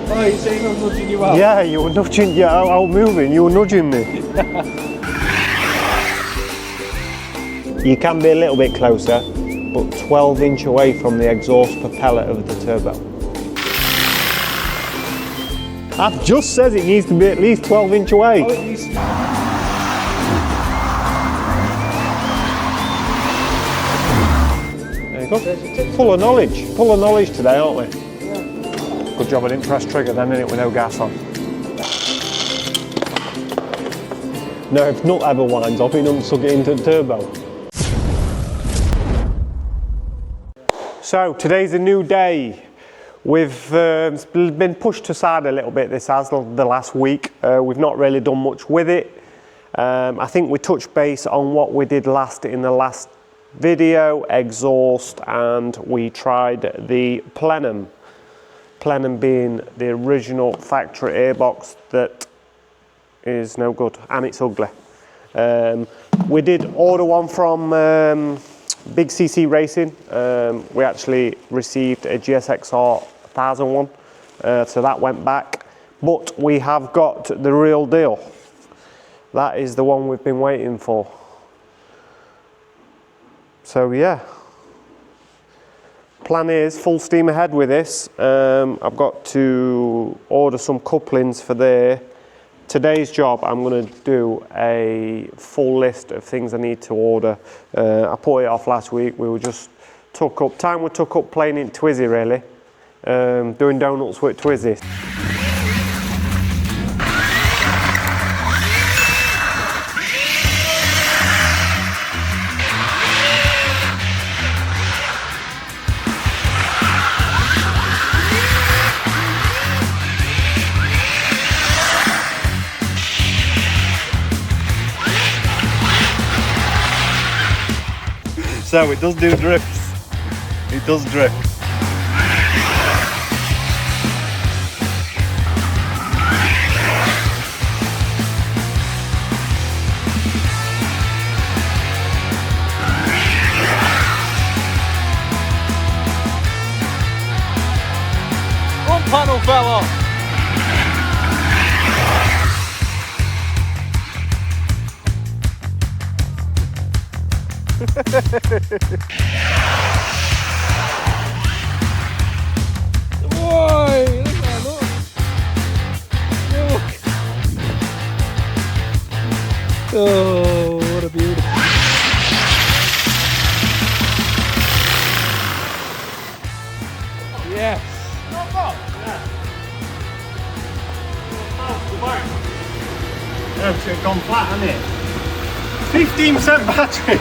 Oh, you're saying I'm nudging you out? Yeah, you were nudging, you're out moving, you were nudging me. You can be a little bit closer, but 12 inch away from the exhaust propeller of the turbo. I've just said it needs to be at least 12 inch away. Oh, at least. There you go. Full of knowledge today, aren't we? Yeah. Good job I didn't press trigger then, innit, with no gas on. No, if nut ever winds up, it doesn't suck it into the turbo. So today's a new day. We've been pushed aside a little bit, this has, the last week. We've not really done much with it. I think we touched base on what we did in the last video, exhaust, and we tried the plenum. Plenum being the original factory airbox that is no good, and it's ugly. We did order one from Big CC Racing. We actually received a GSXR 1001, so that went back. But we have got the real deal. That is the one we've been waiting for. So yeah, plan is full steam ahead with this. I've got to order some couplings for there. Today's job, I'm going to do a full list of things I need to order. I put it off last week. We were just took up playing in Twizzy really, doing donuts with Twizzy. So it does do drifts. It does drift. Front panel fell off. Whoa, look at that, look. Oh, what a beauty. Yes. Not bad. Yeah, it's gone flat, hasn't it? 15% battery.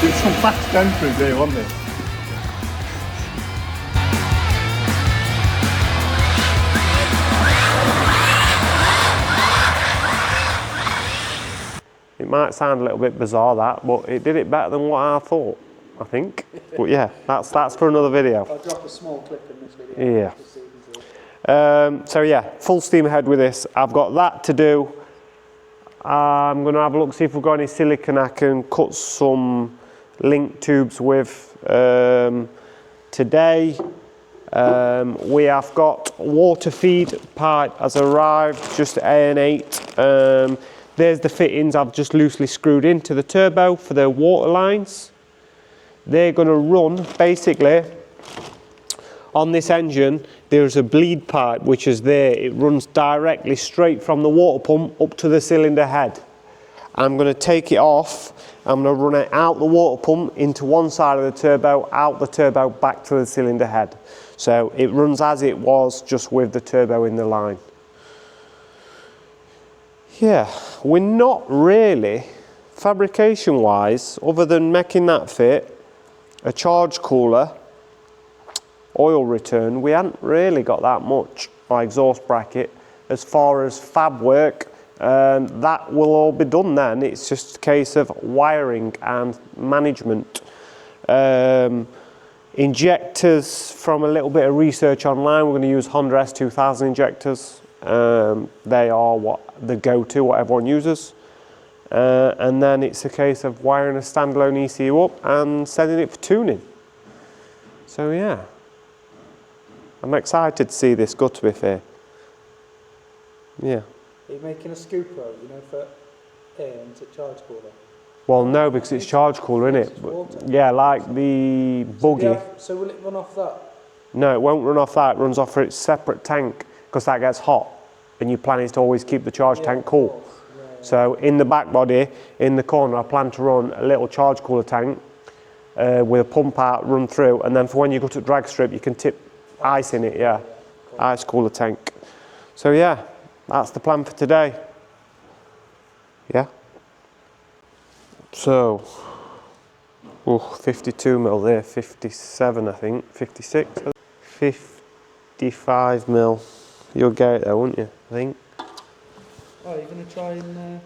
With some fast dampers there, wasn't it? It might sound a little bit bizarre that, but it did it better than what I thought, I think. But yeah, that's for another video. I'll drop a small clip in this video. Yeah. So yeah, full steam ahead with this. I've got that to do. I'm going to have a look, see if we've got any silicone I can cut some link tubes with. Today we have got water feed pipe has arrived, just AN8. There's the fittings I've just loosely screwed into the turbo for the water lines. They're going to run basically on this engine. There's a bleed pipe which is there. It runs directly straight from the water pump up to the cylinder head. I'm going to take it off. I'm going to run it out the water pump into one side of the turbo, out the turbo, back to the cylinder head. So it runs as it was, just with the turbo in the line. Yeah, we're not really, fabrication wise, other than making that fit, a charge cooler, oil return, we haven't really got that much by exhaust bracket. As far as fab work, that will all be done then. It's just a case of wiring and management. Injectors, from a little bit of research online, we're going to use Honda S2000 injectors. They are the go-to, what everyone uses. And then it's a case of wiring a standalone ECU up and sending it for tuning. So yeah, I'm excited to see this go, to be fair. Yeah. Are you making a scooper, you know, for air and to charge cooler? Well, no, because it's charge cooler, isn't it? Yeah, like the buggy. So will it run off that? No, it won't run off that. It runs off for its separate tank because that gets hot, and your plan is to always keep the charge tank cool. So in the back body, in the corner, I plan to run a little charge cooler tank with a pump out, run through, and then for when you go to drag strip, you can tip ice in it, yeah. Ice cooler tank. So yeah, that's the plan for today. Yeah. So, 52 mil there, 57 I think, 56, 55 mil. You'll get it though, won't you, I think? Oh, you're going to try and...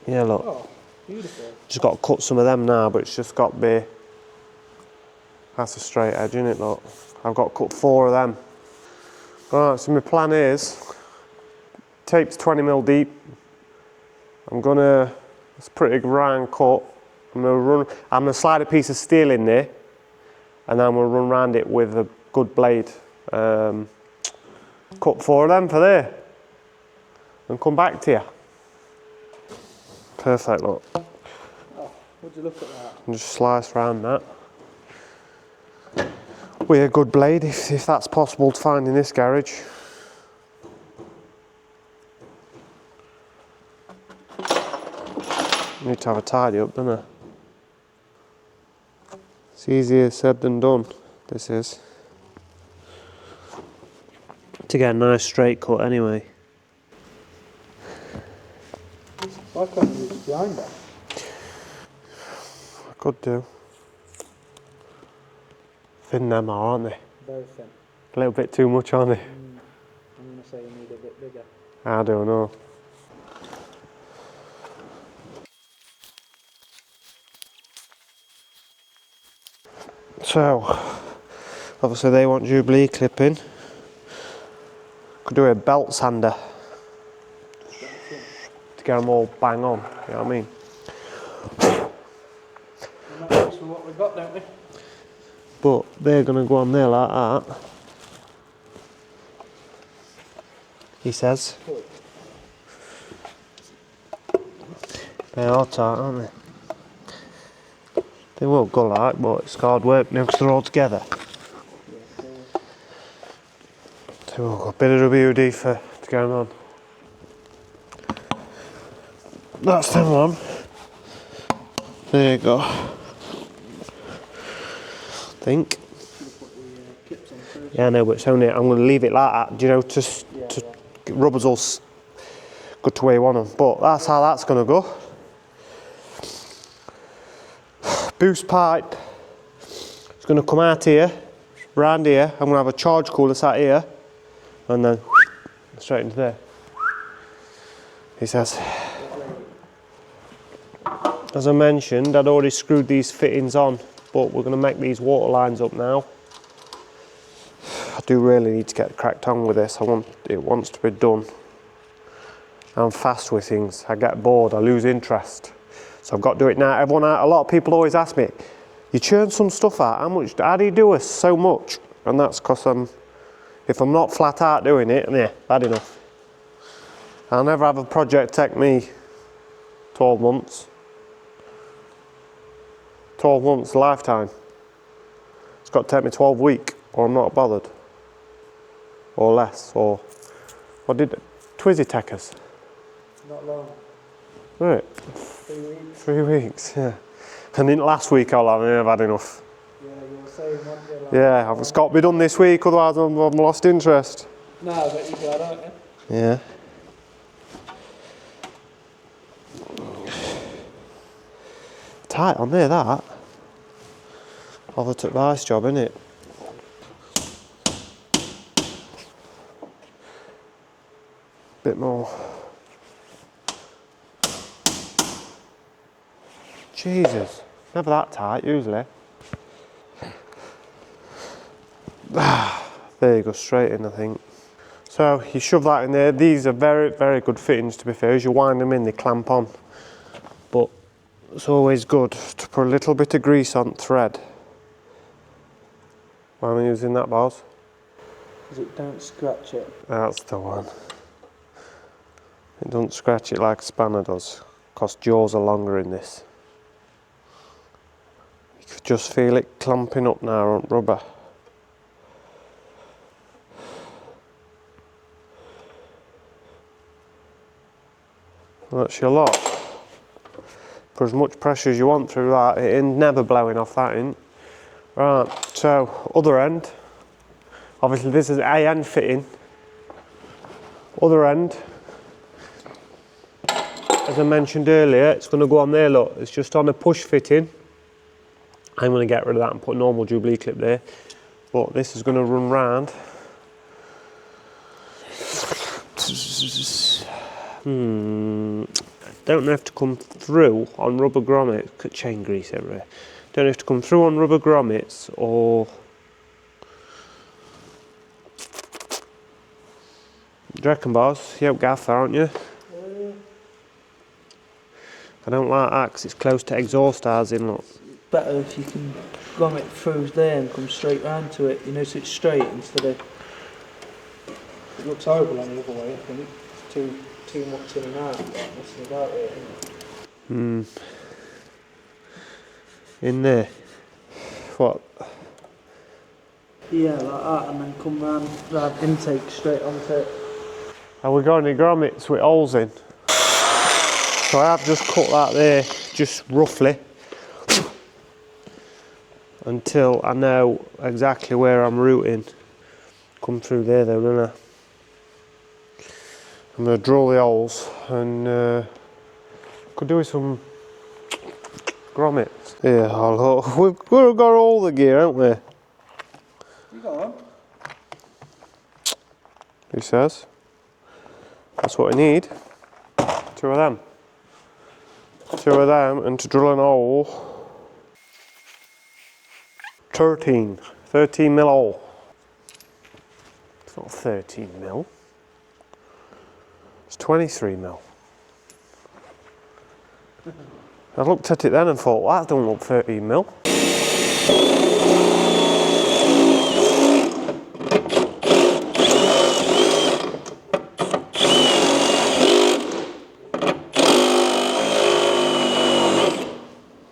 Yeah, look. Oh, beautiful. Just got to cut some of them now, but it's just got to be... That's a straight edge, isn't it, look? I've got to cut 4 of them. Alright, so my plan is... Tape's 20 mil deep. I'm gonna... It's a pretty round cut. I'm gonna slide a piece of steel in there, and then I'm gonna run around it with a good blade. Cut 4 of them for there, and come back to you. Perfect, look. Oh, would you look at that? And just slice around that with a good blade, if that's possible to find in this garage. Need to have a tidy up, don't I? It's easier said than done, this is. To get a nice straight cut anyway. Why can't you use behind that? I could do. Thin them are, aren't they? Very thin. A little bit too much, aren't they? I'm going to say you need a bit bigger. I don't know. So, obviously they want Jubilee clipping. Could do a belt sander to get them all bang on, you know what I mean? And that works for what we've got, don't we? But they're going to go on there like that, he says. They are tight, aren't they? They won't go like, but it's hard work now because they're all together. So we've got a bit of WD to go on. That's them on. There you go. I think. Yeah, I know, but it's only, I'm going to leave it like that, you know, just to rubber's all good to where you want them. But that's how that's going to go. Boost pipe. It's going to come out here, round here. I'm going to have a charge cooler sat here, and then straight into there. He says. As I mentioned, I'd already screwed these fittings on, but we're going to make these water lines up now. I do really need to get cracked on with this. It wants to be done. I'm fast with things. I get bored. I lose interest. So I've got to do it now. A lot of people always ask me, you churn some stuff out, how do you do us so much? And that's because if I'm not flat out doing it, yeah, bad enough. I'll never have a project take me 12 months. 12 months lifetime. It's got to take me 12 weeks, or I'm not bothered. Or less, or what did Twizzy take us? Not long. Right. 3 weeks. 3 weeks, yeah. And then last week I've had enough. Yeah, you were saying one day. Like, yeah, it's got to be done this week, otherwise I've lost interest. No, but you're glad, aren't you? Yeah. Tight on there, that. Over to the ice job, innit? Bit more. Jesus, never that tight usually. There you go, straight in I think. So you shove that in there. These are very, very good fittings to be fair. As you wind them in, they clamp on. But it's always good to put a little bit of grease on thread Why am I using that, boss? Because it don't scratch it. That's the one. It doesn't scratch it like a spanner does. Because jaws are longer in this. You could just feel it clamping up now on rubber. That's your lot. Put as much pressure as you want through that. It ain't never blowing off that in. Right, so other end. Obviously this is A end fitting. Other end. As I mentioned earlier, it's going to go on there, look. It's just on a push fitting. I'm going to get rid of that and put a normal Jubilee clip there. But this is going to run round. Don't have to come through on rubber grommets. Chain grease everywhere. Don't have to come through on rubber grommets or. Do you reckon, boss? You're gaffer, aren't you? I don't like that because it's close to exhaust housing, look. Better if you can grommet through there and come straight round to it, you know, so it's straight instead of. It looks horrible on the other way, I think. It's too much in and out, messing about it, isn't it? In there. What? Yeah, like that, and then come round that intake straight onto it. Have we got any grommets with holes in? So I have just cut that there, just roughly, until I know exactly where I'm routing. Come through there though, don't I? I'm going to drill the holes and could do with some grommets. Yeah, look, we've got all the gear, haven't we? You got one? Who says? That's what I need. Two of them. Two of them, and to drill an hole. 13 mil hole. It's not 13 mil. It's 23 mil. I looked at it then and thought, well, that don't look 13 mil.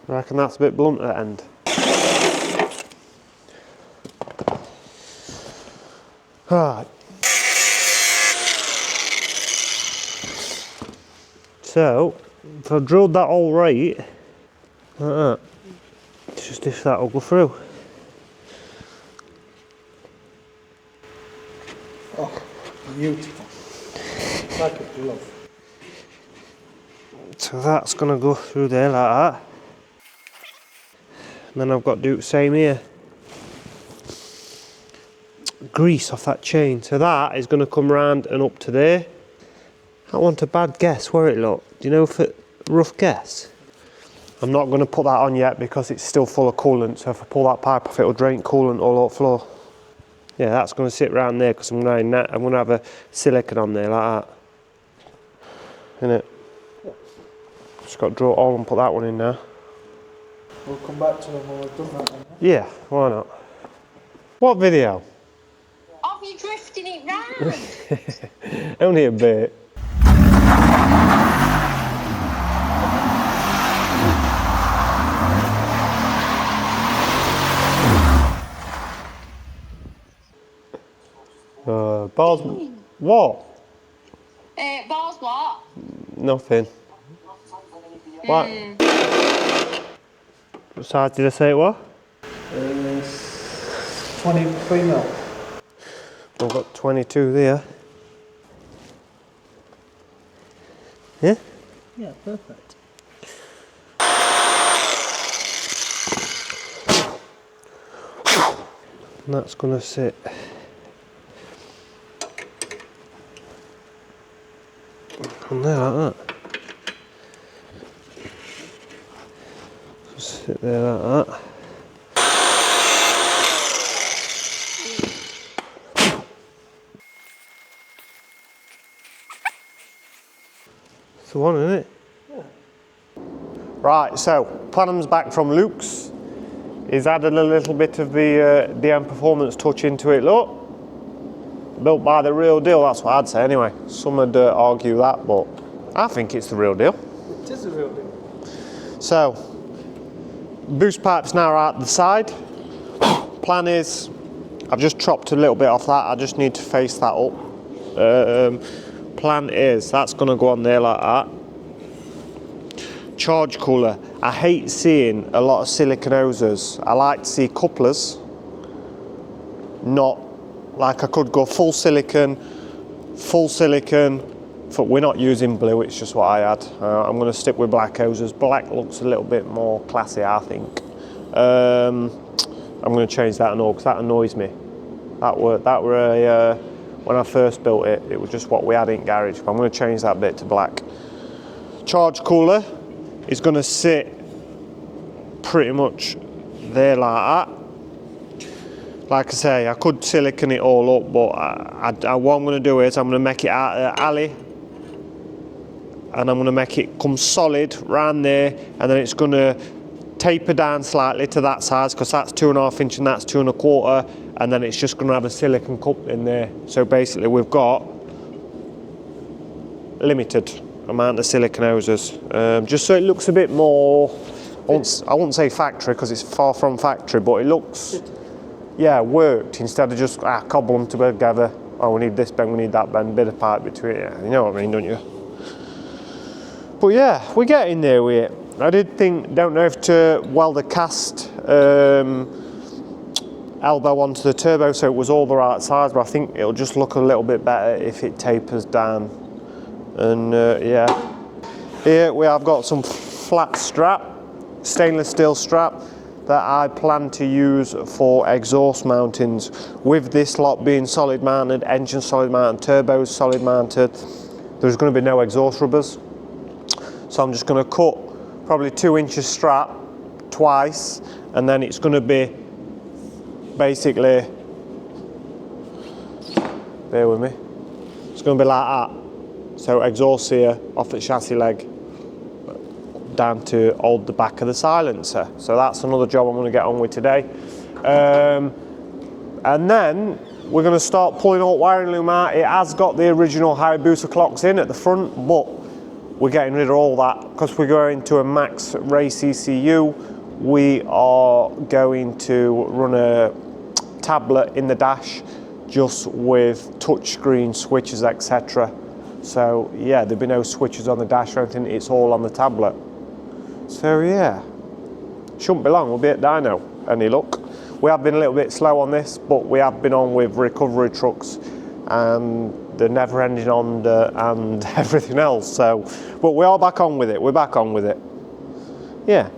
I reckon that's a bit blunt at the end. Right. So, if I drilled that hole right, like that, it's just if that'll go through. Oh, beautiful. It's like a glove. So that's going to go through there like that. And then I've got to do the same here. Grease off that chain. So that is going to come round and up to there. I want a bad guess where it look. Do you know if it, rough guess? I'm not going to put that on yet because it's still full of coolant. So if I pull that pipe off, it'll drain coolant all over the floor. Yeah, that's going to sit around there because I'm going to have a silicone on there like that. Innit? Yep. Just got to draw it all and put that one in now. We'll come back to them when we've done that then. Yeah, why not? What video? Of you drifting it round. Only a bit. Balls. What? Balls what? Nothing. What? What size did I say it was? 23 mil. I've got 22 there. Yeah? Yeah, perfect. And that's going to sit on there like that. Just sit there like that. It's the one, isn't it? Yeah. Right, so plenum's back from Luke's. He's added a little bit of the DM Performance touch into it. Look, built by the real deal, that's what I'd say anyway. Some would argue that, but I think it's the real deal. It is the real deal. So, boost pipes now are at the side. Plan is, I've just chopped a little bit off that, I just need to face that up. Plan is, that's going to go on there like that. Charge cooler. I hate seeing a lot of silicon hoses. I like to see couplers, not like I could go full silicon, we're not using blue, it's just what I had. I'm going to stick with black hoses. Black looks a little bit more classy, I think. I'm going to change that and all because that annoys me. That were when I first built it, it was just what we had in garage. I'm going to change that bit to black. Charge cooler is going to sit pretty much there like that. Like I say, I could silicon it all up, but what I'm going to do is I'm going to make it out of the alley, and I'm going to make it come solid round there, and then it's going to taper down slightly to that size because that's 2.5 inch and that's 2 1/4, and then it's just going to have a silicon cup in there. So basically we've got limited amount of silicon hoses, just so it looks a bit more, I wouldn't say factory because it's far from factory, but it looks, yeah, worked instead of just cobble them together. Oh, we need this bend, we need that bend, bit of pipe between it. You know what I mean, don't you? But yeah, we're getting there with it. I don't know if to weld a cast elbow onto the turbo so it was all the right size, but I think it'll just look a little bit better if it tapers down. And yeah, here we have got some flat strap, stainless steel strap that I plan to use for exhaust mountings. With this lot being solid mounted, engine solid mounted, turbos solid mounted, there's going to be no exhaust rubbers. So I'm just going to cut probably 2 inches strap twice, and then it's going to be basically, bear with me, it's going to be like that. So exhaust here off the chassis leg down to hold the back of the silencer. So that's another job I'm going to get on with today. And then we're going to start pulling all wiring loom out. It has got the original Hayabusa clocks in at the front, but we're getting rid of all that because we're going to a Max Race ECU. We are going to run a tablet in the dash just with touchscreen switches, etc. So yeah, there'll be no switches on the dash or anything, it's all on the tablet. So yeah, shouldn't be long, we'll be at dyno, any luck. We have been a little bit slow on this, but we have been on with recovery trucks and the never ending on and everything else. So, but we are back on with it, we're back on with it. Yeah.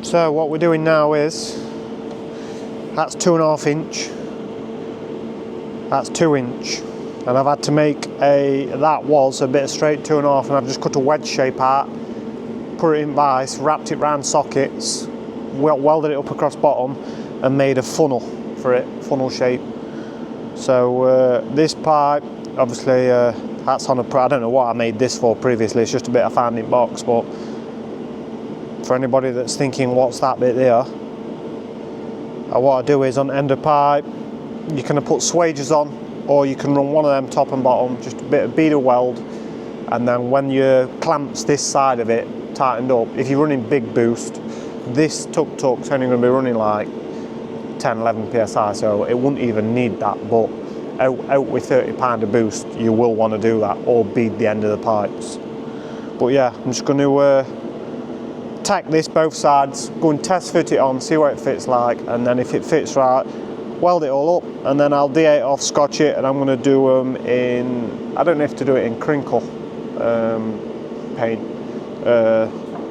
So what we're doing now is, that's 2.5 inch, that's 2 inch, and I've had to make that was a bit of straight 2.5, and I've just cut a wedge shape out, put it in vice, wrapped it round sockets, welded it up across bottom, and made a funnel for it, funnel shape. So this pipe, obviously that's on I don't know what I made this for previously, it's just a bit I found in box, but for anybody that's thinking what's that bit there, what I do is on end of pipe you can put swages on, or you can run one of them top and bottom, just a bit of bead of weld, and then when you clamps this side of it tightened up, if you're running big boost, this TukTuk's only going to be running like 10-11 psi, so it wouldn't even need that, but out with 30 pound of boost you will want to do that, or bead the end of the pipes. But yeah, I'm just going to tack this both sides, go and test fit it on, see what it fits like, and then if it fits right, weld it all up, and then I'll D8 off, scotch it, and I'm going to do them in, I don't know if to do it in crinkle paint.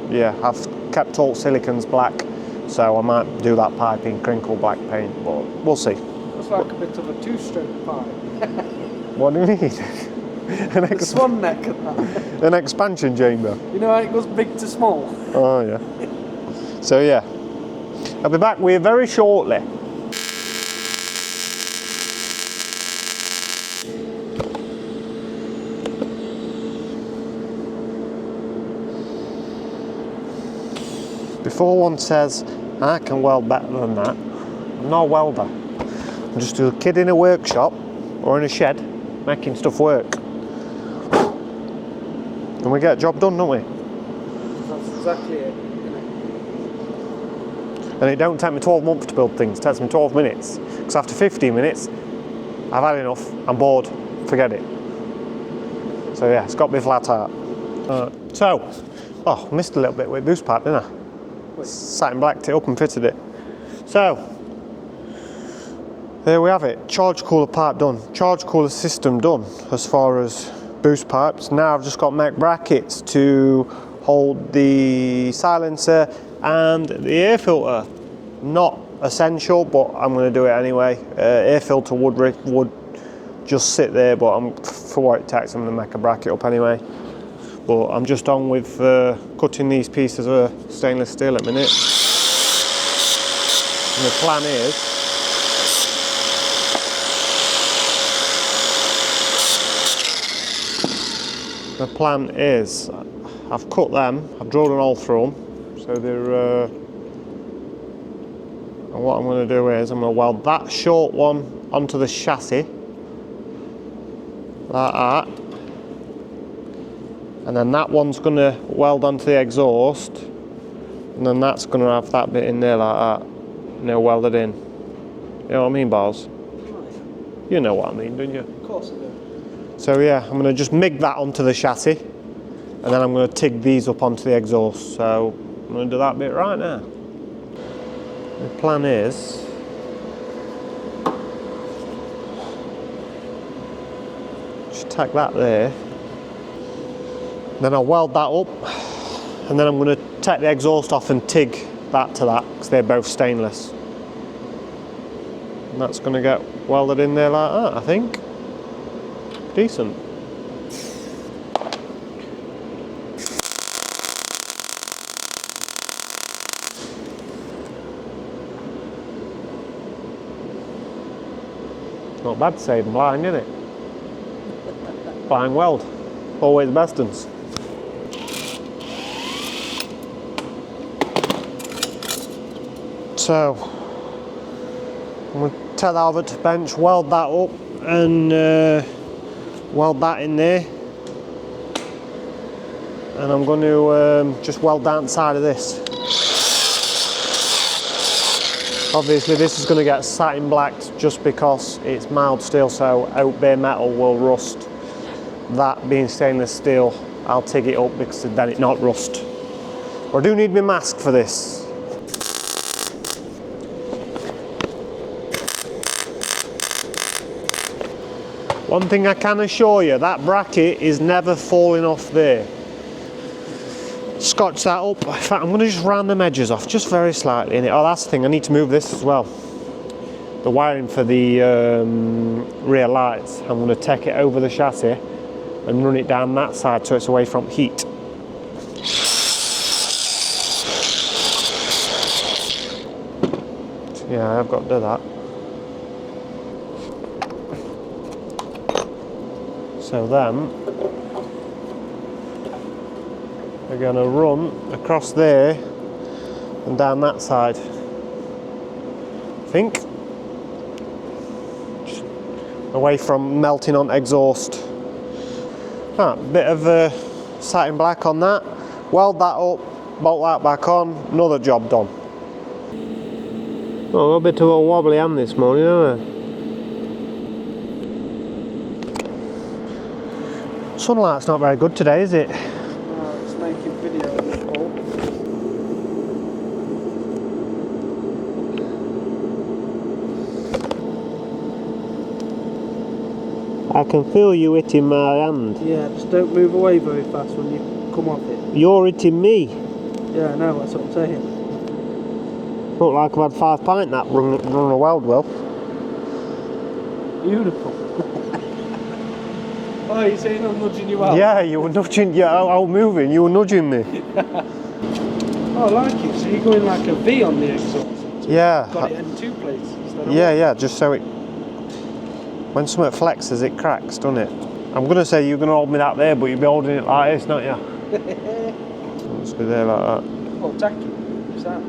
Yeah, I've kept all silicons black, so I might do that pipe in crinkle black paint, but we'll see. It's like a bit of a two-stroke pipe. What do you mean? The swan neck and that. An expansion chamber. You know how it goes big to small? Oh yeah. So yeah, I'll be back with you very shortly. Before one says, I can weld better than that, I'm not a welder. I'm just a kid in a workshop or in a shed making stuff work. And we get a job done, don't we? That's exactly it. And it don't take me 12 months to build things, it takes me 12 minutes. Because after 15 minutes, I've had enough, I'm bored, forget it. So yeah, it's got to be flat out. I missed a little bit with boost pipe, didn't I? Satin blacked it up and fitted it. So, there we have it. Charge cooler pipe done. Charge cooler system done as far as boost pipes. Now I've just got to make brackets to hold the silencer and the air filter. Not essential, but I'm going to do it anyway. Air filter would just sit there, but for what it takes, I'm going to make a bracket up anyway. But I'm just on with cutting these pieces of stainless steel at the minute. And the plan is, I've cut them, I've drilled an hole through them, so they're, and what I'm going to do is I'm going to weld that short one onto the chassis, like that. And then that one's going to weld onto the exhaust, and then that's going to have that bit in there like that, and they'll weld it in. You know what I mean, Bars? You know what I mean, don't you? Of course I do. So yeah, I'm going to just MIG that onto the chassis, and then I'm going to TIG these up onto the exhaust. So I'm going to do that bit right now. The plan is, just tack that there. Then I'll weld that up, and then I'm going to take the exhaust off and TIG that to that, because they're both stainless. And that's going to get welded in there like that, I think. Decent. Not bad saving blind, is it? Blind weld. Always best ones. So I'm going to take that over to the bench, weld that up, and weld that in there. And I'm going to just weld down the side of this. Obviously this is going to get satin blacked just because it's mild steel, so oak bare metal will rust. That being stainless steel, I'll TIG it up because then it not rust. But I do need my mask for this. One thing I can assure you, that bracket is never falling off there. Scotch that up. In fact, I'm going to just round the edges off just very slightly. Oh, that's the thing, I need to move this as well. The wiring for the rear lights, I'm going to take it over the chassis and run it down that side so it's away from heat. Yeah, I've got to do that. So then we're going to run across there and down that side, I think, just away from melting on exhaust. Bit of satin black on that, weld that up, bolt that back on, another job done. Oh, a bit of a wobbly hand this morning, haven't I? Sunlight's not very good today, is it? No, it's making video of it all. I can feel you hitting my hand. Yeah, just don't move away very fast when you come off it. You're hitting me. Yeah, I know, that's what I'm saying. Look like I've had 5 pints that run a weld well. Beautiful. Oh, you're saying I'm nudging you out? Yeah, you were nudging, yeah, out moving, you were nudging me. Oh, I like it. So you're going like a V on the exhaust. So Yeah. got it in two places instead of Yeah, one. yeah, just so it, when something flexes, it cracks, doesn't it? I'm going to say you're going to hold me that there, but you'll be holding it like this, not you? Let's be there like that. Oh, tacky. Is that?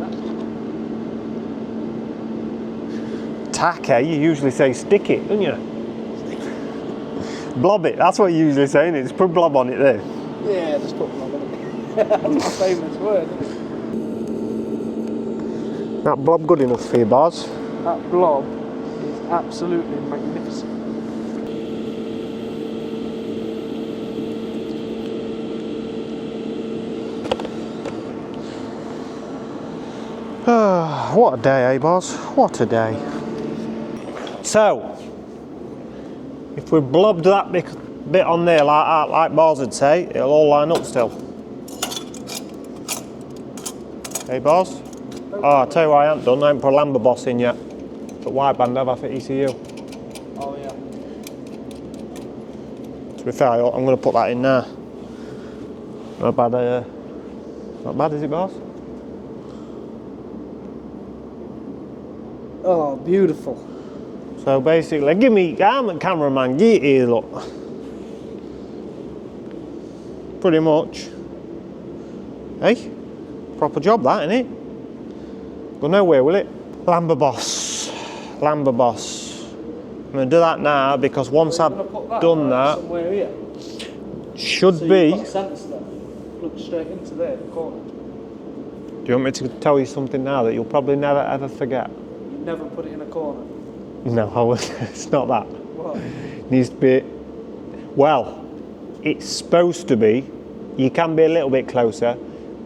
Tack, eh? You usually say stick it, don't you? Blob it, that's what you usually say, innit? Just put blob on it there. Yeah, just put blob on it. That's my famous word, isn't it? That blob good enough for you, Bars? That blob is absolutely magnificent. What a day, eh, Bars? What a day. So, if we blobbed that bit on there like Bars would say, it'll all line up still. Hey, Bars? Oh, I'll tell you what I haven't done. I haven't put a Lambda boss in yet. But wideband have I for ECU. Oh, yeah. To be fair, I'm going to put that in now. Not bad, is it, Bars? Oh, beautiful. So basically, give me, I'm a cameraman, get it here, look. Pretty much. Hey, proper job that, innit? Go nowhere, will it? Lambda boss. I'm gonna do that now because once I've done that, somewhere here. should So be. you've got sensor there. Plug straight into there, the corner. Do you want me to tell you something now that you'll probably never ever forget? You never put it in a corner. No, it's not that. What? It needs to be, well, it's supposed to be, you can be a little bit closer,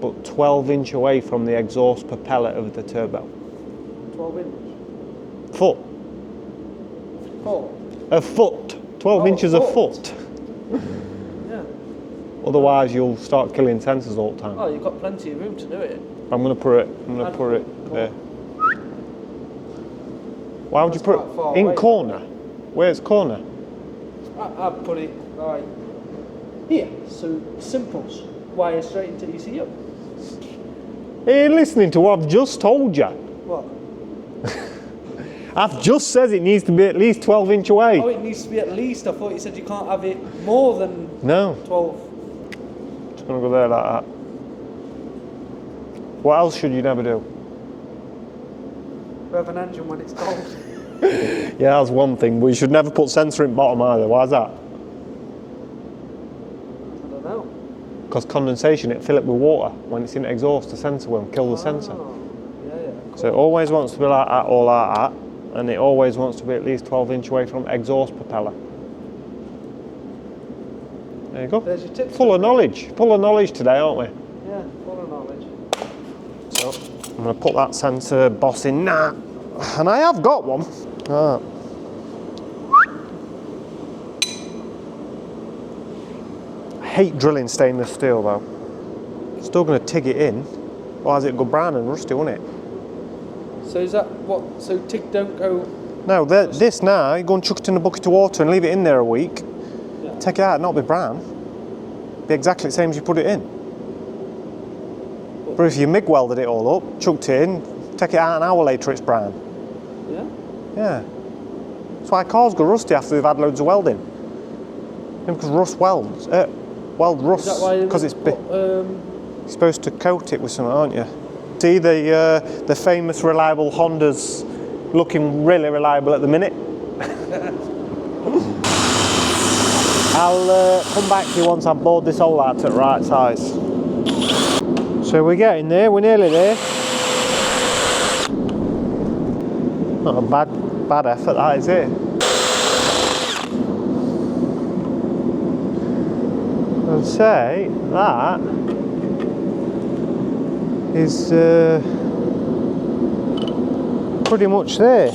but 12 inch away from the exhaust propeller of the turbo. 12 inch? Foot. 4? A foot. 12 inches a foot. Yeah. Otherwise you'll start killing sensors all the time. Oh, you've got plenty of room to do it. I'm going to put it there. Why would you put quite far it in away. corner? Where's corner? I'd put it like here. So simples. Wire straight into ECU. Are you listening to what I've just told you? What? I've just said it needs to be at least 12 inch away. Oh, it needs to be at least. I thought you said you can't have it more than No. 12. Just going to go there like that. What else should you never do? Rev an engine when it's cold. Yeah, that's one thing, but you should never put sensor in bottom either. Why is that? I don't know. Because condensation, it fill it with water. When it's in exhaust, the sensor will kill the sensor. Oh, yeah. Cool. So it always wants to be like that or like that, and it always wants to be at least 12 inch away from exhaust propeller. There you go. There's your tips. Full of knowledge today, aren't we? Yeah, full of knowledge. So I'm going to put that sensor boss in now, and I have got one. Right. I hate drilling stainless steel though. Still going to TIG it in, otherwise it'll go brown and rusty, won't it? So is that what? So TIG don't go. No, this now, you go and chuck it in a bucket of water and leave it in there a week. Yeah. Take it out, not be brown. Be exactly the same as you put it in. But if you MIG welded it all up, chucked it in, take it out an hour later, it's brown. Yeah. Yeah. That's why cars go rusty after they've had loads of welding. Because rust welds. Weld rust. Is that why? Because it's What, you're supposed to coat it with something, aren't you? See the famous reliable Hondas looking really reliable at the minute. I'll come back to you once I've bored this hole out at the right size. So we're getting there, we're nearly there. Not a bad effort that, is it? I'd say that is pretty much there.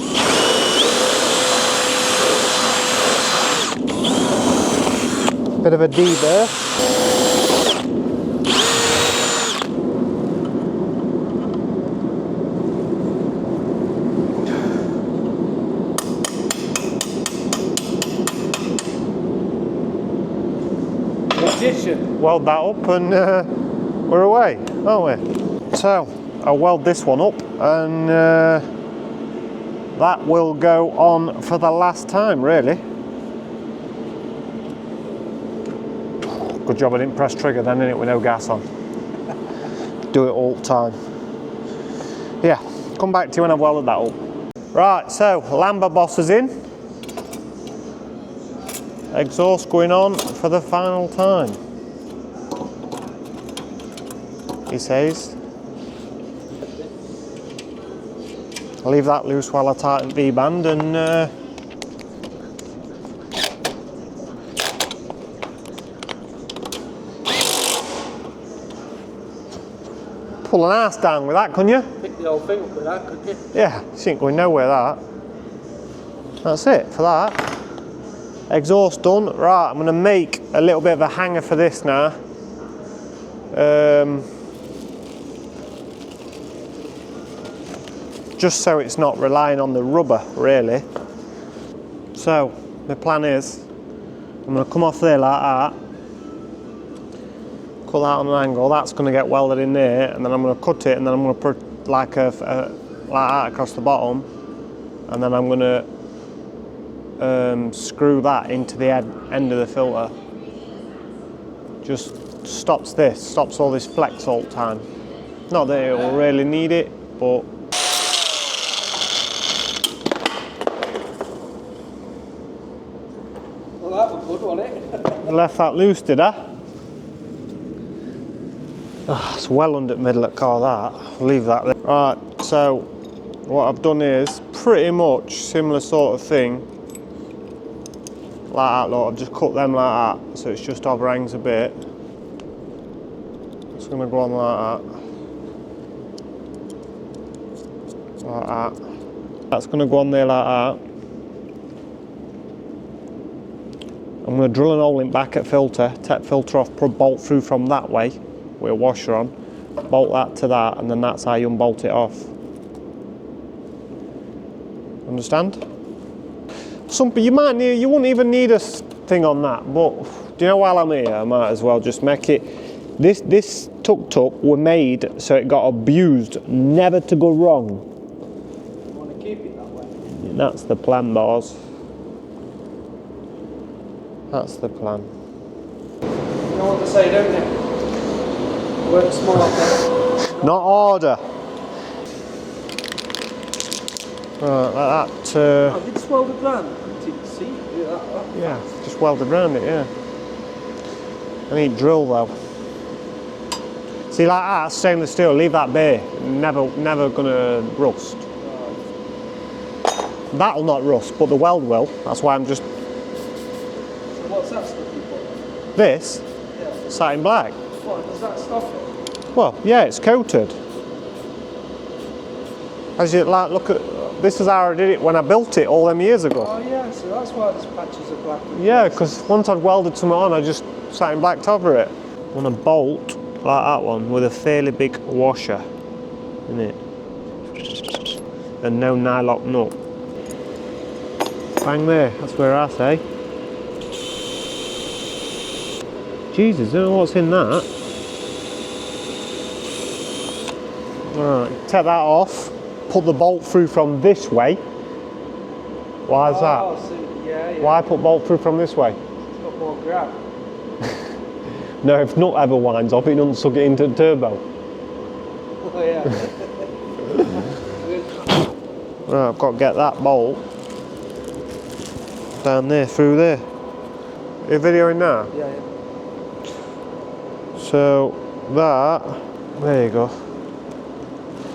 Bit of a deburr. magician. Weld that up and we're away, aren't we? So I'll weld this one up and that will go on for the last time, really. Good job I didn't press trigger then, innit, with no gas on. Do it all the time. Yeah, come back to you when I've welded that up. Right, so Lamba Boss is in. Exhaust going on for the final time, he says. I'll leave that loose while I tighten V-band and pull an arse down with that, couldn't you? Pick the whole thing up with that, couldn't you? Yeah, she ain't going nowhere, that. That's it for that. Exhaust done. Right, I'm going to make a little bit of a hanger for this now. Just so it's not relying on the rubber, really. So, the plan is, I'm going to come off there like that, cut that on an angle, that's going to get welded in there, and then I'm going to cut it, and then I'm going to put like like that across the bottom, and then I'm going to screw that into the end of the filter. Just stops all this flex all the time. Not that it will really need it, but Well, that was good, wasn't it? I left that loose, did I? Oh, it's well under the middle of the car, that. I'll leave that there. Right, so what I've done is pretty much similar sort of thing. Like that, look, I've just cut them like that, so it's just overhangs a bit. It's going to go on like that. That's going to go on there like that. I'm going to drill an hole in back at filter, take filter off, put a bolt through from that way with a washer on, bolt that to that, and then that's how you unbolt it off. Understand? You wouldn't even need a thing on that, but do you know, while I'm here, I might as well just make it. This TukTuk were made so it got abused, never to go wrong. You want to keep it that way? And that's the plan, boss. That's the plan. You know what to say, don't you? Work smart. Not harder. Right, like that. I did just weld it round. I didn't see you do that. Yeah, just welded around it, yeah. I need drill though. See, like that, stainless steel, leave that bare. Never gonna rust. That'll not rust, but the weld will. That's why I'm just. So what's that stuff you put? This, Yeah. satin black. What, does that stop it? Well, yeah, it's coated. As you like, look at. This is how I did it when I built it all them years ago. Oh yeah, so that's why there's patches of black. Yeah, because once I'd welded something on, I just satin blacked over it. I want a bolt like that one with a fairly big washer in it, and no nylock nut. Bang there, that's where I say. Jesus, I don't know what's in that. Alright, take that off. Put the bolt through from this way. Why is that? So, yeah. Why put bolt through from this way? It's got more grab. No, if nut ever winds off, it doesn't suck it into the turbo. Oh yeah. Right, I've got to get that bolt down there, through there. Are you videoing now? Yeah. So, that, there you go.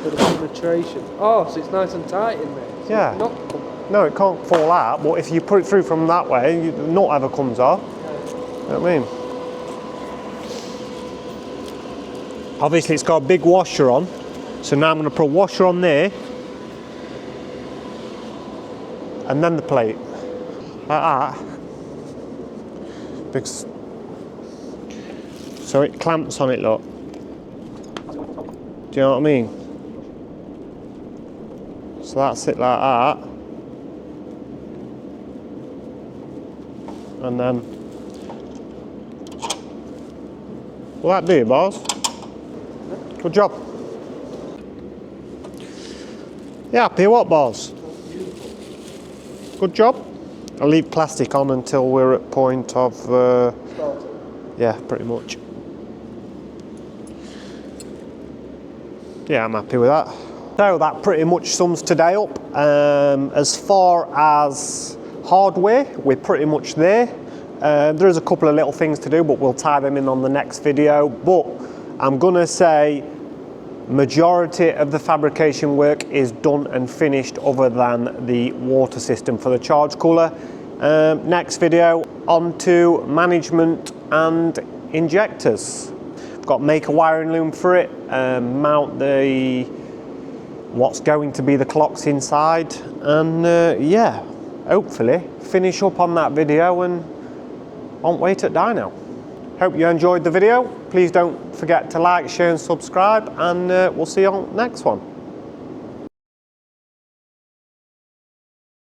Bit of penetration. Oh, so it's nice and tight in there. So Yeah. it's not come out. No, it can't fall out, but if you put it through from that way, the nut ever comes off. Yeah. You know what I mean? Obviously it's got a big washer on, so now I'm going to put a washer on there, and then the plate, like that, because, so it clamps on it, look. Do you know what I mean? So that's it like that, and then Will that do, boss? Good job. You happy what, boss? Good job. I'll leave plastic on until we're at point of, yeah, pretty much. Yeah, I'm happy with that. So that pretty much sums today up. As far as hardware, we're pretty much there. There is a couple of little things to do, but we'll tie them in on the next video. But I'm gonna say majority of the fabrication work is done and finished, other than the water system for the charge cooler. Next video, on to management and injectors. I've got to make a wiring loom for it, mount what's going to be the clocks inside, and yeah, hopefully finish up on that video and on way to dyno. Hope you enjoyed the video. Please don't forget to like, share and subscribe, and we'll see you on the next one.